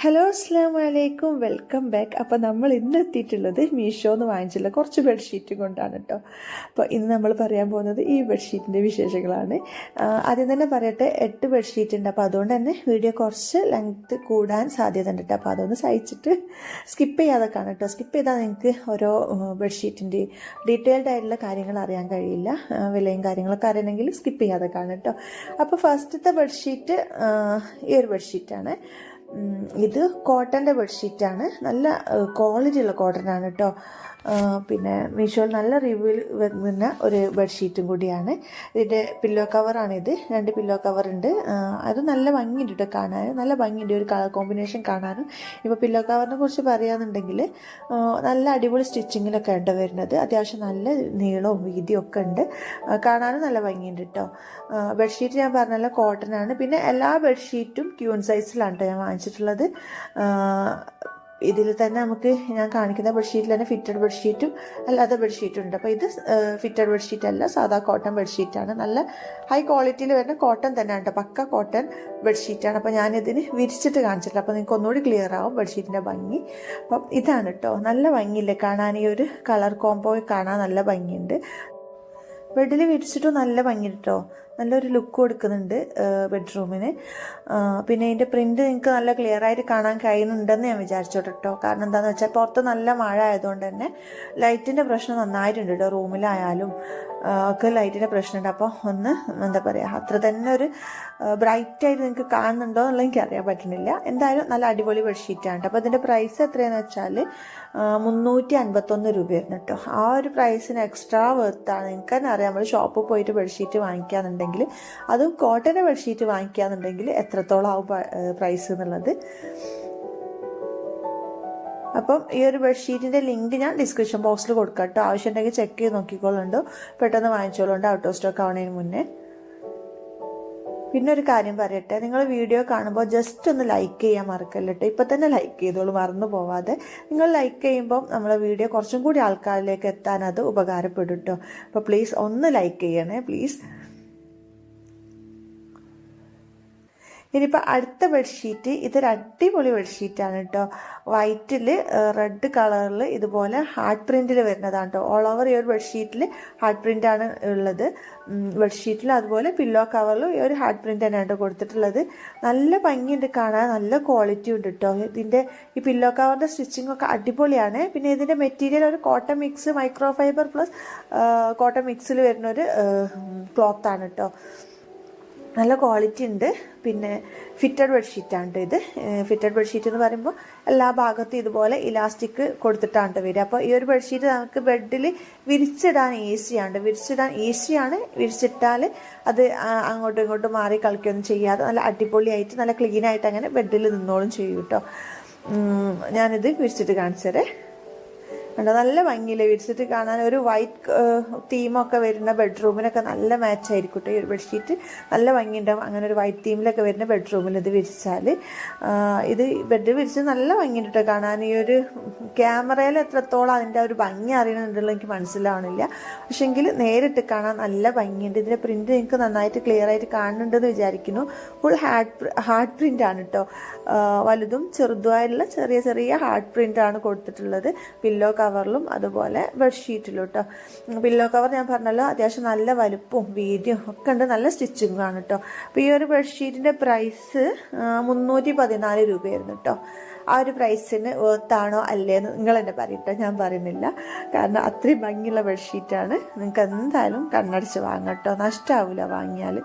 Hello അസ്സലാമു അലൈക്കും, welcome back. അപ്പോൾ നമ്മൾ ഇന്ന് എത്തിയിട്ടുള്ളത് മീഷോന്ന് വാങ്ങിച്ചുള്ള കുറച്ച് ബെഡ്ഷീറ്റ് കൊണ്ടാണ് കേട്ടോ. അപ്പോൾ ഇന്ന് നമ്മൾ പറയാൻ പോകുന്നത് ഈ ബെഡ്ഷീറ്റിൻ്റെ വിശേഷങ്ങളാണ്. ആദ്യം തന്നെ പറയട്ടെ, 8 ബെഡ്ഷീറ്റ് ഉണ്ട്. അപ്പോൾ അതുകൊണ്ട് തന്നെ വീഡിയോ കുറച്ച് ലെങ്ത് കൂടാൻ സാധ്യത ഉണ്ട് കേട്ടോ. അപ്പോൾ അതൊന്ന് സഹിച്ചിട്ട് സ്കിപ്പ് ചെയ്യാതെ കാണാം കേട്ടോ. സ്കിപ്പ് ചെയ്താൽ നിങ്ങൾക്ക് ഓരോ ബെഡ്ഷീറ്റിൻ്റെ ഡീറ്റെയിൽഡ് ആയിട്ടുള്ള കാര്യങ്ങൾ അറിയാൻ കഴിയില്ല. വിലയും കാര്യങ്ങളൊക്കെ അറിയണമെങ്കിൽ സ്കിപ്പ് ചെയ്യാതെ കാണാം കേട്ടോ. അപ്പോൾ ഫസ്റ്റത്തെ ബെഡ്ഷീറ്റ് ഈ ഒരു ബെഡ്ഷീറ്റാണ്. ഇത് കോട്ടൻ്റെ ബെഡ്ഷീറ്റാണ്. നല്ല ക്വാളിറ്റി ഉള്ള കോട്ടനാണ് കേട്ടോ. പിന്നെ മീഷോയിൽ നല്ല റിവ്യൂവിൽ വരുന്ന ഒരു ബെഡ്ഷീറ്റും കൂടിയാണ്. ഇതിൻ്റെ പില്ലോ കവറാണിത്. 2 പില്ലോ കവറുണ്ട്. അത് നല്ല ഭംഗിയുണ്ട് കേട്ടോ കാണാനും. നല്ല ഭംഗിയുണ്ട് ഒരു കളർ കോമ്പിനേഷൻ കാണാനും. ഇപ്പോൾ പില്ലോ കവറിനെ കുറിച്ച് പറയുകയാണെന്നുണ്ടെങ്കിൽ നല്ല അടിപൊളി സ്റ്റിച്ചിങ്ങിലൊക്കെ ഉണ്ട് വരുന്നത്. അത്യാവശ്യം നല്ല നീളവും വീതിയും ഒക്കെ ഉണ്ട്. കാണാനും നല്ല ഭംഗിയുണ്ട് കേട്ടോ. ബെഡ്ഷീറ്റ് ഞാൻ പറഞ്ഞല്ലോ കോട്ടനാണ്. പിന്നെ എല്ലാ ബെഡ്ഷീറ്റും ക്യൂൺ സൈസിലാണ് കേട്ടോ ഞാൻ വാങ്ങിച്ചിട്ടുള്ളത്. ഇതിൽ തന്നെ നമുക്ക് ഞാൻ കാണിക്കുന്ന ബെഡ്ഷീറ്റിൽ തന്നെ ഫിറ്റഡ് ബെഡ്ഷീറ്റും അല്ലാത്ത ബെഡ്ഷീറ്റും ഉണ്ട്. അപ്പോൾ ഇത് ഫിറ്റഡ് ബെഡ്ഷീറ്റ് അല്ല, സാധാ കോട്ടൺ ബെഡ്ഷീറ്റാണ്. നല്ല ഹൈ ക്വാളിറ്റിയിൽ വരുന്ന കോട്ടൺ തന്നെയാണ് കേട്ടോ. പക്ക കോട്ടൺ ബെഡ്ഷീറ്റാണ്. അപ്പോൾ ഞാനിതിന് വിരിച്ചിട്ട് കാണിച്ചിട്ടില്ല. അപ്പോൾ നിങ്ങൾക്ക് ഒന്നുകൂടി ക്ലിയർ ആവും ബെഡ്ഷീറ്റിൻ്റെ ഭംഗി. അപ്പം ഇതാണ് കേട്ടോ. നല്ല ഭംഗിയില്ലേ കാണാൻ. ഈ ഒരു കളർ കോംബോ കാണാൻ നല്ല ഭംഗിയുണ്ട്. ബെഡിൽ വിരിച്ചിട്ടും നല്ല ഭംഗി കേട്ടോ. നല്ലൊരു ലുക്ക് കൊടുക്കുന്നുണ്ട് ബെഡ്റൂമിന്. പിന്നെ ഇതിൻ്റെ പ്രിൻറ്റ് നിങ്ങൾക്ക് നല്ല ക്ലിയർ ആയിട്ട് കാണാൻ കഴിയുന്നുണ്ടെന്ന് ഞാൻ വിചാരിച്ചോട്ടെ കേട്ടോ. കാരണം എന്താണെന്ന് വെച്ചാൽ പുറത്ത് നല്ല മഴ ആയതുകൊണ്ട് തന്നെ ലൈറ്റിൻ്റെ പ്രശ്നം നന്നായിട്ടുണ്ട് കേട്ടോ. റൂമിലായാലും ഒക്കെ ലൈറ്റിൻ്റെ പ്രശ്നമുണ്ട്. അപ്പോൾ ഒന്ന് എന്താ പറയുക, അത്ര തന്നെ ഒരു ബ്രൈറ്റായിട്ട് നിങ്ങൾക്ക് കാണുന്നുണ്ടോ എന്നുള്ളത് എനിക്ക് അറിയാൻ പറ്റുന്നില്ല. എന്തായാലും നല്ല അടിപൊളി ബെഡ്ഷീറ്റാണ്. അപ്പോൾ ഇതിൻ്റെ പ്രൈസ് എത്രയാണെന്ന് വെച്ചാൽ 351 രൂപയായിരുന്നു കേട്ടോ. ആ ഒരു പ്രൈസിന് എക്സ്ട്രാ വെർത്താണ്. നിങ്ങൾക്ക് തന്നെ അറിയാം, നമ്മൾ ഷോപ്പിൽ പോയിട്ട് ബെഡ്ഷീറ്റ് വാങ്ങിക്കാന്നുണ്ടെങ്കിൽ, അതും കോട്ടൻ്റെ ബെഡ്ഷീറ്റ് വാങ്ങിക്കാന്നുണ്ടെങ്കിൽ എത്രത്തോളം ആവും പ്രൈസ് എന്നുള്ളത്. അപ്പം ഈ ഒരു ബെഡ്ഷീറ്റിൻ്റെ ലിങ്ക് ഞാൻ ഡിസ്ക്രിപ്ഷൻ ബോക്സിൽ കൊടുക്കാം കേട്ടോ. ആവശ്യമുണ്ടെങ്കിൽ ചെക്ക് ചെയ്ത് നോക്കിക്കോളുണ്ടോ. പെട്ടെന്ന് വാങ്ങിച്ചോളുണ്ട് ഔട്ട് ഓഫ് സ്റ്റോക്ക് ആവുന്നതിന് മുന്നേ. പിന്നെ ഒരു കാര്യം പറയട്ടെ, നിങ്ങൾ വീഡിയോ കാണുമ്പോൾ ജസ്റ്റ് ഒന്ന് ലൈക്ക് ചെയ്യാൻ മറക്കല്ല കേട്ടോ. ഇപ്പം തന്നെ ലൈക്ക് ചെയ്തോളൂ, മറന്നു പോവാതെ. നിങ്ങൾ ലൈക്ക് ചെയ്യുമ്പോൾ നമ്മളെ വീഡിയോ കുറച്ചും കൂടി ആൾക്കാരിലേക്ക് എത്താൻ അത് ഉപകാരപ്പെടും കേട്ടോ. അപ്പോൾ പ്ലീസ് ഒന്ന് ലൈക്ക് ചെയ്യണേ പ്ലീസ്. ഇനിയിപ്പോൾ അടുത്ത ബെഡ്ഷീറ്റ്, ഇതൊരു അടിപൊളി ബെഡ്ഷീറ്റാണ് കേട്ടോ. വൈറ്റിൽ റെഡ് കളറിൽ ഇതുപോലെ ഹാർട്ട് പ്രിൻറ്റിൽ വരുന്നതാണ് കേട്ടോ. ഓൾ ഓവർ ഈ ഒരു ബെഡ്ഷീറ്റിൽ ഹാർട്ട് പ്രിൻ്റാണ് ഉള്ളത്. ബെഡ്ഷീറ്റിൽ അതുപോലെ പില്ലോ കവറിലും ഈ ഒരു ഹാർട്ട് പ്രിൻ്റ് തന്നെയാണ് കൊടുത്തിട്ടുള്ളത്. നല്ല ഭംഗിയുണ്ട് കാണാൻ, നല്ല ക്വാളിറ്റി ഉണ്ട് കേട്ടോ. ഇതിൻ്റെ ഈ പില്ലോ കവറിൻ്റെ സ്റ്റിച്ചിങ് ഒക്കെ അടിപൊളിയാണ്. പിന്നെ ഇതിൻ്റെ മെറ്റീരിയൽ ഒരു cotton mix, micro fibre plus cotton മിക്സിൽ വരുന്നൊരു ക്ലോത്താണ് കേട്ടോ. നല്ല ക്വാളിറ്റി ഉണ്ട്. പിന്നെ ഫിറ്റഡ് ബെഡ്ഷീറ്റാണ് ഇത്. ഫിറ്റഡ് ബെഡ്ഷീറ്റ് എന്ന് പറയുമ്പോൾ എല്ലാ ഭാഗത്തും ഇതുപോലെ ഇലാസ്റ്റിക് കൊടുത്തിട്ടാണ് വരിക. അപ്പോൾ ഈ ഒരു ബെഡ്ഷീറ്റ് നമുക്ക് ബെഡിൽ വിരിച്ചിടാൻ ഈസിയാണ്. വിരിച്ചിട്ടാൽ അത് അങ്ങോട്ടും ഇങ്ങോട്ടും മാറി കളിക്കുകയൊന്നും ചെയ്യാതെ നല്ല അടിപൊളിയായിട്ട് നല്ല ക്ലീനായിട്ട് അങ്ങനെ ബെഡിൽ നിന്നോളും ചെയ്യും കേട്ടോ. ഞാനിത് വിരിച്ചിട്ട് കാണിച്ചു തരേ. കണ്ടോ, നല്ല ഭംഗിയില്ലേ വിരിച്ചിട്ട് കാണാൻ. ഒരു വൈറ്റ് തീമൊക്കെ വരുന്ന ബെഡ്റൂമിനൊക്കെ നല്ല മാച്ചായിരിക്കും കേട്ടോ ഈ ഒരു ബെഡ്ഷീറ്റ്. നല്ല ഭംഗിയുണ്ടാവും. അങ്ങനെ ഒരു വൈറ്റ് തീമിലൊക്കെ വരുന്ന ബെഡ്റൂമിൽ ഇത് വിരിച്ചാൽ, ഇത് ബെഡ് വിരിച്ച് നല്ല ഭംഗിയുണ്ട് കേട്ടോ കാണാൻ. ഈ ഒരു ക്യാമറയിൽ എത്രത്തോളം അതിൻ്റെ ഒരു ഭംഗി അറിയണമെന്നുള്ളത് എനിക്ക് മനസ്സിലാവണില്ല. പക്ഷെങ്കിൽ നേരിട്ട് കാണാൻ നല്ല ഭംഗിയുണ്ട്. ഇതിൻ്റെ പ്രിൻറ്റ് നിങ്ങൾക്ക് നന്നായിട്ട് ക്ലിയർ ആയിട്ട് കാണുന്നുണ്ടെന്ന് വിചാരിക്കുന്നു. ഫുൾ ഹാർട്ട് പ്രിൻ്റാണ് കേട്ടോ. വലുതും ചെറുതുമായിട്ടുള്ള ചെറിയ ചെറിയ ഹാർട്ട് പ്രിൻ്റാണ് കൊടുത്തിട്ടുള്ളത് പില്ലോ കവറിലും അതുപോലെ ബെഡ്ഷീറ്റിലും കേട്ടോ. പില്ലോ കവർ ഞാൻ പറഞ്ഞല്ലോ അത്യാവശ്യം നല്ല വലുപ്പവും വീതിയും ഒക്കെ ഉണ്ട്. നല്ല സ്റ്റിച്ചിങ്ങും ആണ് കേട്ടോ. അപ്പോൾ ഈ ഒരു ബെഡ്ഷീറ്റിൻ്റെ പ്രൈസ് 314 രൂപയായിരുന്നു കേട്ടോ. ആ ഒരു പ്രൈസിന് വേർത്താണോ അല്ലേന്ന് നിങ്ങൾ എന്നെ പറയട്ടോ, ഞാൻ പറയുന്നില്ല. കാരണം അത്രയും ഭംഗിയുള്ള ബെഡ്ഷീറ്റാണ്. നിങ്ങൾക്ക് എന്തായാലും കണ്ണടച്ച് വാങ്ങാം കേട്ടോ, നഷ്ടമാവില്ല വാങ്ങിയാൽ.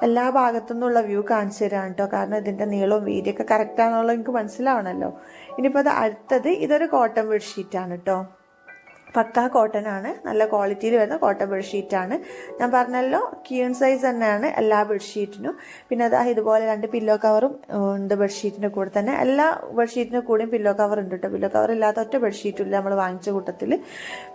എല്ലാ ഭാഗത്തു നിന്നുള്ള വ്യൂ കാണിച്ചു തരാണ് കേട്ടോ. കാരണം ഇതിൻ്റെ നീളവും വീതിയൊക്കെ കറക്റ്റാണെന്നുള്ളത് എനിക്ക് മനസ്സിലാവണമല്ലോ. ഇനിയിപ്പോൾ അത് അടുത്തത്, ഇതൊരു കോട്ടൺ ബെഡ്ഷീറ്റാണ് കേട്ടോ. പക്കാ കോട്ടൺ ആണ്. നല്ല ക്വാളിറ്റിയിൽ വരുന്ന കോട്ടൺ ബെഡ്ഷീറ്റാണ്. ഞാൻ പറഞ്ഞല്ലോ ക്യൂൺ സൈസ് തന്നെയാണ് എല്ലാ ബെഡ്ഷീറ്റിനും. പിന്നെ അതാ ഇതുപോലെ 2 പില്ലോ കവറും ഉണ്ട് ബെഡ്ഷീറ്റിൻ്റെ കൂടെ തന്നെ. എല്ലാ ബെഡ്ഷീറ്റിൻ്റെ കൂടെയും പില്ലോ കവർ ഉണ്ട് കേട്ടോ. പില്ലോ കവർ ഇല്ലാത്ത ഒറ്റ ബെഡ്ഷീറ്റും ഇല്ല നമ്മൾ വാങ്ങിച്ച കൂട്ടത്തിൽ.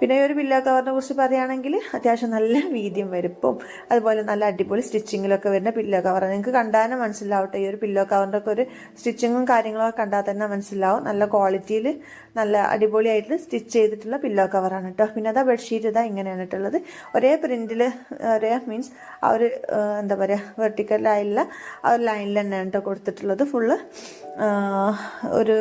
പിന്നെ ഈ ഒരു പില്ലോ കവറിനെ കുറിച്ച് പറയുകയാണെങ്കിൽ അത്യാവശ്യം നല്ല വീതിയും വലുപ്പവും അതുപോലെ നല്ല അടിപൊളി സ്റ്റിച്ചിങ്ങിലൊക്കെ വരുന്ന പില്ലോ കവർ. നിങ്ങൾക്ക് കണ്ടാൽ തന്നെ മനസ്സിലാവട്ടെ. ഈ ഒരു പില്ലോ കവറിൻ്റെ ഒക്കെ ഒരു സ്റ്റിച്ചിങ്ങും കാര്യങ്ങളൊക്കെ കണ്ടാൽ തന്നെ മനസ്സിലാവും. നല്ല ക്വാളിറ്റിയിൽ നല്ല അടിപൊളിയായിട്ട് സ്റ്റിച്ച് ചെയ്തിട്ടുള്ള പില്ലോ കവറാണ് കേട്ടോ. പിന്നെ അതാ ബെഡ്ഷീറ്റ് ഇതാ ഇങ്ങനെയാണ് ഇട്ടുള്ളത്. ഒരേ പ്രിൻറ്റിൽ ഒരേ മീൻസ് ആ ഒരു എന്താ പറയുക വെർട്ടിക്കലായുള്ള ആ ഒരു ലൈനിൽ തന്നെയാണ് കേട്ടോ കൊടുത്തിട്ടുള്ളത്. ഫുള്ള് ഒരു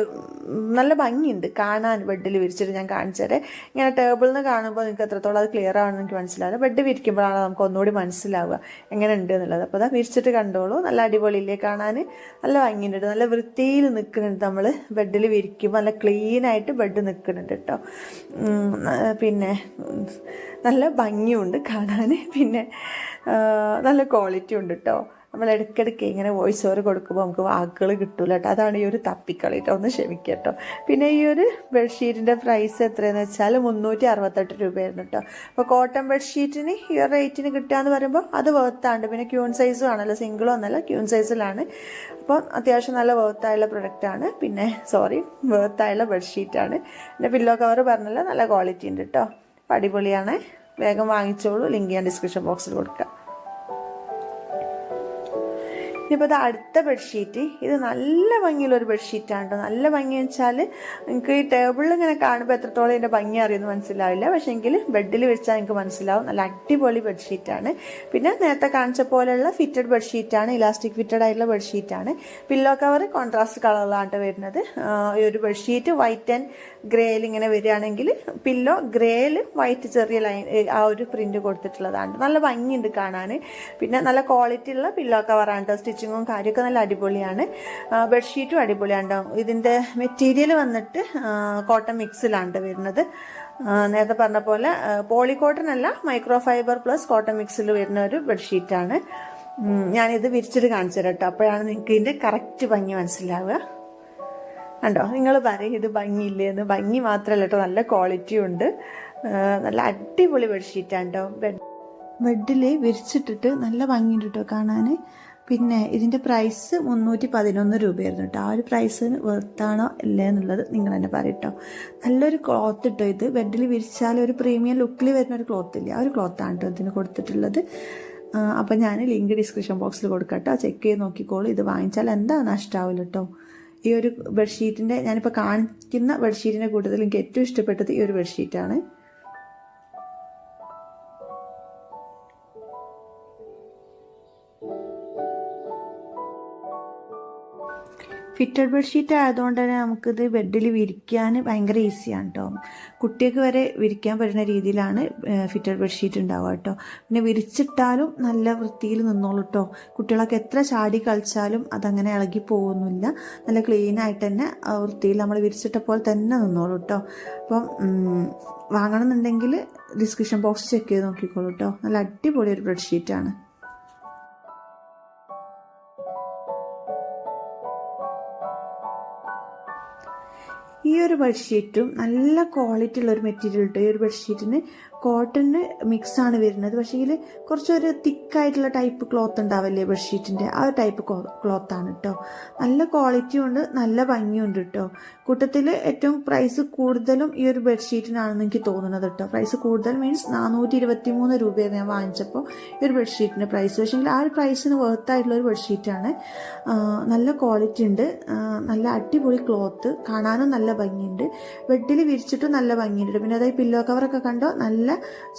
നല്ല ഭംഗിയുണ്ട് കാണാൻ. ബെഡിൽ വിരിച്ചിട്ട് ഞാൻ കാണിച്ചു തരാം. ഇങ്ങനെ ടേബിളിൽ നിന്ന് കാണുമ്പോൾ നിങ്ങൾക്ക് എത്രത്തോളം അത് ക്ലിയർ ആണെന്ന് എനിക്ക് മനസ്സിലാവില്ല. ബെഡ് വിരിക്കുമ്പോഴാണ് നമുക്ക് ഒന്നുകൂടി മനസ്സിലാവുക എങ്ങനെ ഉണ്ട് എന്നുള്ളത്. അപ്പോൾ അതാ വിരിച്ചിട്ട് കണ്ടോളൂ. നല്ല അടിപൊളിയില്ലേ കാണാൻ, നല്ല ഭംഗിയുണ്ട്, നല്ല വൃത്തിയിൽ നിൽക്കുന്നുണ്ട്. നമ്മൾ ബെഡിൽ വിരിക്കുമ്പോൾ നല്ല ക്ലീനായിട്ട് ബെഡ് നിൽക്കുന്നുണ്ട് കേട്ടോ. പിന്നെ നല്ല ഭംഗിയുണ്ട് കാണാൻ, പിന്നെ നല്ല ക്വാളിറ്റി ഉണ്ട് കേട്ടോ. നമ്മൾ ഇടയ്ക്കിടയ്ക്ക് ഇങ്ങനെ വോയിസ് ഓവർ കൊടുക്കുമ്പോൾ നമുക്ക് വാക്കുകൾ കിട്ടൂല കേട്ടോ. അതാണ് ഈ ഒരു തപ്പിക്കളി കേട്ടോ, ഒന്ന് ക്ഷമിക്കുക കേട്ടോ. പിന്നെ ഈ ഒരു ബെഡ്ഷീറ്റിൻ്റെ പ്രൈസ് എത്രയെന്ന് വെച്ചാൽ 368 രൂപയായിരുന്നു കേട്ടോ. അപ്പോൾ കോട്ടൺ ബെഡ്ഷീറ്റിന് ഈ റേറ്റിന് കിട്ടുക എന്ന് പറയുമ്പോൾ അത് വേർത്താണ്ട്. പിന്നെ ക്യൂൺ സൈസും ആണല്ലോ, സിംഗിളും ഒന്നല്ല ക്യൂൺ സൈസിലാണ്. അപ്പോൾ അത്യാവശ്യം നല്ല വേർത്തായുള്ള പ്രൊഡക്റ്റാണ്. പിന്നെ വേർത്തായുള്ള ബെഡ്ഷീറ്റാണ്. പിന്നെ പില്ലോ കവർ പറഞ്ഞല്ലോ നല്ല ക്വാളിറ്റി ഉണ്ട് കേട്ടോ. അപ്പോൾ അടിപൊളിയാണ്, വേഗം വാങ്ങിച്ചോളൂ. ലിങ്ക് ഞാൻ ഡിസ്ക്രിപ്ഷൻ ബോക്സിൽ കൊടുക്കാം. ഇനിയിപ്പോൾ ഇത് അടുത്ത ബെഡ്ഷീറ്റ്, ഇത് നല്ല ഭംഗിയുള്ളൊരു ബെഡ്ഷീറ്റാണ് കേട്ടോ. നല്ല ഭംഗി വെച്ചാൽ നിങ്ങൾക്ക് ഈ ടേബിളിൽ ഇങ്ങനെ കാണുമ്പോൾ എത്രത്തോളം ഇതിൻ്റെ ഭംഗി അറിയുമെന്ന് മനസ്സിലാവില്ല. പക്ഷേ എങ്കിൽ ബെഡിൽ വെച്ചാൽ നിങ്ങൾക്ക് മനസ്സിലാവും. നല്ല അടിപൊളി ബെഡ്ഷീറ്റാണ്. പിന്നെ നേരത്തെ കാണിച്ച പോലെയുള്ള ഫിറ്റഡ് ബെഡ്ഷീറ്റാണ്, ഇലാസ്റ്റിക് ഫിറ്റഡ് ആയിട്ടുള്ള ബെഡ്ഷീറ്റാണ്. പില്ലോ കവർ കോൺട്രാസ്റ്റ് കളറിലാണ് വരുന്നത്. ഈ ഒരു ബെഡ്ഷീറ്റ് വൈറ്റ് ആൻഡ് ഗ്രേയിൽ ഇങ്ങനെ വരികയാണെങ്കിൽ പില്ലോ ഗ്രേയിൽ വൈറ്റ് ചെറിയ ലൈൻ ആ ഒരു പ്രിന്റ് കൊടുത്തിട്ടുള്ളതാണ്. നല്ല ഭംഗിയുണ്ട് കാണാൻ. പിന്നെ നല്ല ക്വാളിറ്റി ഉള്ള പില്ലോ കവറാണ് കേട്ടോ. സ്റ്റിച്ചിങ്ങും കാര്യമൊക്കെ നല്ല അടിപൊളിയാണ്. ബെഡ്ഷീറ്റും അടിപൊളിയാണ്. ഇതിൻ്റെ മെറ്റീരിയൽ വന്നിട്ട് കോട്ടൺ മിക്സിലാണ് വരുന്നത്. നേരത്തെ പറഞ്ഞ പോലെ പോളി കോട്ടൺ അല്ല, മൈക്രോ ഫൈബർ പ്ലസ് കോട്ടൺ മിക്സിൽ വരുന്ന ഒരു ബെഡ്ഷീറ്റാണ്. ഞാനിത് വിരിച്ചിട്ട് കാണിച്ചു തരാം കേട്ടോ. അപ്പോഴാണ് നിങ്ങൾക്ക് ഇതിൻ്റെ കറക്റ്റ് ഭംഗി മനസ്സിലാവുക. കണ്ടോ, നിങ്ങൾ പറയും ഇത് ഭംഗിയില്ലേന്ന്. ഭംഗി മാത്രമല്ല കേട്ടോ, നല്ല ക്വാളിറ്റിയും ഉണ്ട്. നല്ല അടിപൊളി ബെഡ്ഷീറ്റാണ് കേട്ടോ. ബെഡിൽ വിരിച്ചിട്ടിട്ട് നല്ല ഭംഗിയുണ്ട് കേട്ടോ കാണാൻ. പിന്നെ ഇതിൻ്റെ പ്രൈസ് 311 രൂപയായിരുന്നു കേട്ടോ. ആ ഒരു പ്രൈസിന് വെർത്താണോ ഇല്ലേ എന്നുള്ളത് നിങ്ങൾ തന്നെ പറയും കേട്ടോ. നല്ലൊരു ക്ലോത്ത് കേട്ടോ ഇത്. ബെഡിൽ വിരിച്ചാൽ ഒരു പ്രീമിയം ലുക്കിൽ വരുന്ന ഒരു ക്ലോത്ത് ഇല്ല, ആ ഒരു ക്ലോത്താണ് കേട്ടോ ഇതിന് കൊടുത്തിട്ടുള്ളത്. അപ്പം ഞാൻ ലിങ്ക് ഡിസ്ക്രിപ്ഷൻ ബോക്സിൽ കൊടുക്കാം കേട്ടോ. ചെക്ക് ചെയ്ത് നോക്കിക്കോളൂ. ഇത് വാങ്ങിച്ചാൽ എന്താ നഷ്ടമാവില്ല കേട്ടോ. ഈ ഒരു ബെഡ്ഷീറ്റിൻ്റെ ഞാനിപ്പോൾ കാണിക്കുന്ന ബെഡ്ഷീറ്റിൻ്റെ കൂട്ടത്തിൽ എനിക്ക് ഏറ്റവും ഇഷ്ടപ്പെട്ടത് ഈ ഒരു ബെഡ്ഷീറ്റാണ്. ഫിറ്റഡ് ബെഡ്ഷീറ്റ് ആയതുകൊണ്ട് തന്നെ നമുക്കിത് ബെഡിൽ വിരിക്കാൻ ഭയങ്കര ഈസിയാണ് കേട്ടോ. കുട്ടികൾക്ക് വരെ വിരിക്കാൻ പറ്റുന്ന രീതിയിലാണ് ഫിറ്റഡ് ബെഡ്ഷീറ്റ് ഉണ്ടാവുക കേട്ടോ. പിന്നെ വിരിച്ചിട്ടാലും നല്ല വൃത്തിയിൽ നിന്നോളൂ കേട്ടോ. കുട്ടികളൊക്കെ എത്ര ചാടി കളിച്ചാലും അതങ്ങനെ ഇളകി പോകുന്നില്ല. നല്ല ക്ലീൻ ആയിട്ട് തന്നെ വൃത്തിയിൽ നമ്മൾ വിരിച്ചിട്ട പോലെ തന്നെ നിന്നോളൂ കേട്ടോ. അപ്പം വാങ്ങണമെന്നുണ്ടെങ്കിൽ ഡിസ്ക്രിപ്ഷൻ ബോക്സ് ചെക്ക് ചെയ്ത് നോക്കിക്കോളൂ കേട്ടോ. നല്ല അടിപൊളി ഒരു ബെഡ്ഷീറ്റാണ്. ഈ ഒരു ബെഡ്ഷീറ്റും നല്ല ക്വാളിറ്റി ഉള്ളൊരു മെറ്റീരിയൽ കേട്ടോ. ഈ ഒരു ബെഡ്ഷീറ്റിന് കോട്ടണ് മിക്സാണ് വരുന്നത്. പക്ഷേ ഇതിൽ കുറച്ചൊരു തിക്കായിട്ടുള്ള ടൈപ്പ് ക്ലോത്ത് ഉണ്ടാവില്ലേ ബെഡ്ഷീറ്റിൻ്റെ, ആ ഒരു ടൈപ്പ് ക്ലോത്താണ് കേട്ടോ. നല്ല ക്വാളിറ്റി ഉണ്ട്, നല്ല ഭംഗിയുണ്ട് കേട്ടോ. കൂട്ടത്തിൽ ഏറ്റവും പ്രൈസ് കൂടുതലും ഈ ഒരു ബെഡ്ഷീറ്റിനാണെന്ന് എനിക്ക് തോന്നുന്നത് കേട്ടോ. പ്രൈസ് കൂടുതൽ മീൻസ് 423 രൂപയാണ് ഞാൻ വാങ്ങിച്ചപ്പോൾ ഈ ഒരു ബെഡ്ഷീറ്റിൻ്റെ പ്രൈസ്. പക്ഷേ ആ ഒരു പ്രൈസിന് വേർത്തായിട്ടുള്ള ഒരു ബെഡ്ഷീറ്റാണ്. നല്ല ക്വാളിറ്റി ഉണ്ട്, നല്ല അടിപൊളി ക്ലോത്ത്, കാണാനും നല്ല ഭംഗിയുണ്ട്. ബെഡിൽ വിരിച്ചിട്ടും നല്ല ഭംഗിയുണ്ട്. പിന്നെ അതായത് പില്ലോ കവറൊക്കെ കണ്ടോ നല്ല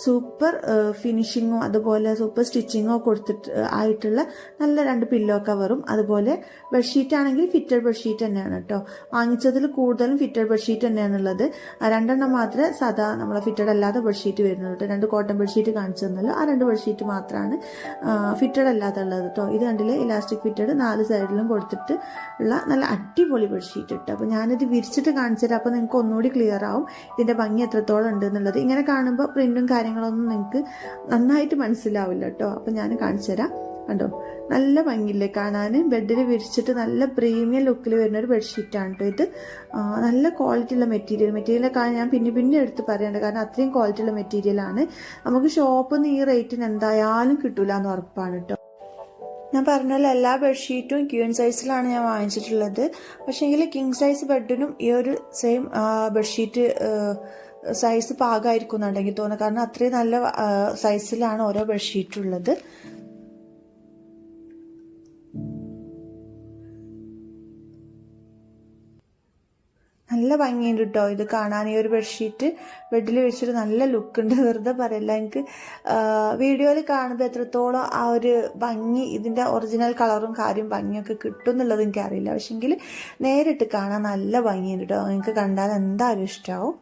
സൂപ്പർ ഫിനിഷിങ്ങോ അതുപോലെ സൂപ്പർ സ്റ്റിച്ചിങ്ങോ കൊടുത്തിട്ട് ആയിട്ടുള്ള നല്ല 2 പില്ലോ കവറും. അതുപോലെ ബെഡ്ഷീറ്റ് ആണെങ്കിൽ ഫിറ്റഡ് ബെഡ്ഷീറ്റ് തന്നെയാണ് കേട്ടോ. വാങ്ങിച്ചതിൽ കൂടുതലും ഫിറ്റഡ് ബെഡ്ഷീറ്റ് തന്നെയാണുള്ളത്. 2 എണ്ണം മാത്രമേ സാധാ നമ്മളെ ഫിറ്റഡ് അല്ലാതെ ബെഡ്ഷീറ്റ് വരുന്നുള്ളൂ കേട്ടോ. 2 കോട്ടൺ ബെഡ്ഷീറ്റ് കാണിച്ചു തന്നല്ലോ, ആ 2 ബെഡ്ഷീറ്റ് മാത്രമാണ് ഫിറ്റഡ് അല്ലാതെ ഉള്ളത് കേട്ടോ. ഇത് കണ്ടില്ലേ, ഇലാസ്റ്റിക് ഫിറ്റഡ് 4 സൈഡിലും കൊടുത്തിട്ട് ഉള്ള നല്ല അടിപൊളി ബെഡ്ഷീറ്റ് കേട്ടോ. അപ്പോൾ ഞാനിത് വിരിച്ചിട്ട് കാണിച്ചു തരാം. അപ്പോൾ നിങ്ങൾക്ക് ഒന്നുകൂടി ക്ലിയർ ആവും ഇതിൻ്റെ ഭംഗി എത്രത്തോളം ഉണ്ട് എന്നുള്ളത്. ഇങ്ങനെ കാണുമ്പോൾ പ്രിന്റും കാര്യങ്ങളൊന്നും നിങ്ങൾക്ക് നന്നായിട്ട് മനസ്സിലാവില്ല കേട്ടോ. അപ്പം ഞാൻ കാണിച്ചു തരാം. കണ്ടോ, നല്ല ഭംഗിയില്ലേ കാണാൻ. ബെഡിൽ വിരിച്ചിട്ട് നല്ല പ്രീമിയം ലുക്കിൽ വരുന്ന ഒരു ബെഡ്ഷീറ്റാണ് കേട്ടോ ഇത്. നല്ല ക്വാളിറ്റി ഉള്ള മെറ്റീരിയലൊക്കെ ഞാൻ പിന്നെ എടുത്ത് പറയണ്ട, കാരണം അത്രയും ക്വാളിറ്റി ഉള്ള മെറ്റീരിയലാണ്. നമുക്ക് ഷോപ്പിൽ നിന്ന് ഈ റേറ്റിന് എന്തായാലും കിട്ടൂല എന്ന് ഉറപ്പാണ് കേട്ടോ. ഞാൻ പറഞ്ഞല്ലോ, എല്ലാ ബെഡ്ഷീറ്റും ക്യൂൻ സൈസിലാണ് ഞാൻ വാങ്ങിച്ചിട്ടുള്ളത്. പക്ഷേങ്കിൽ കിങ് സൈസ് ബെഡിനും ഈ ഒരു സെയിം ബെഡ്ഷീറ്റ് സൈസ് പാകമായിരിക്കും എന്നുണ്ടെങ്കിൽ തോന്നുന്നു. കാരണം അത്രയും നല്ല സൈസിലാണ് ഓരോ ബെഡ്ഷീറ്റും ഉള്ളത്. നല്ല ഭംഗിയുണ്ട് കേട്ടോ ഇത് കാണാൻ. ഈ ഒരു ബെഡ്ഷീറ്റ് ബെഡിൽ വെച്ചിട്ട് നല്ല ലുക്കുണ്ട്, വെറുതെ പറയില്ല. എനിക്ക് വീഡിയോയിൽ കാണുമ്പോൾ എത്രത്തോളം ആ ഒരു ഭംഗി, ഇതിൻ്റെ ഒറിജിനൽ കളറും കാര്യം ഭംഗിയൊക്കെ കിട്ടും എന്നുള്ളത് എനിക്കറിയില്ല. പക്ഷെങ്കിൽ നേരിട്ട് കാണാൻ നല്ല ഭംഗിയുണ്ട് കേട്ടോ. നിങ്ങൾക്ക് കണ്ടാൽ എന്തായാലും ഇഷ്ടമാവും.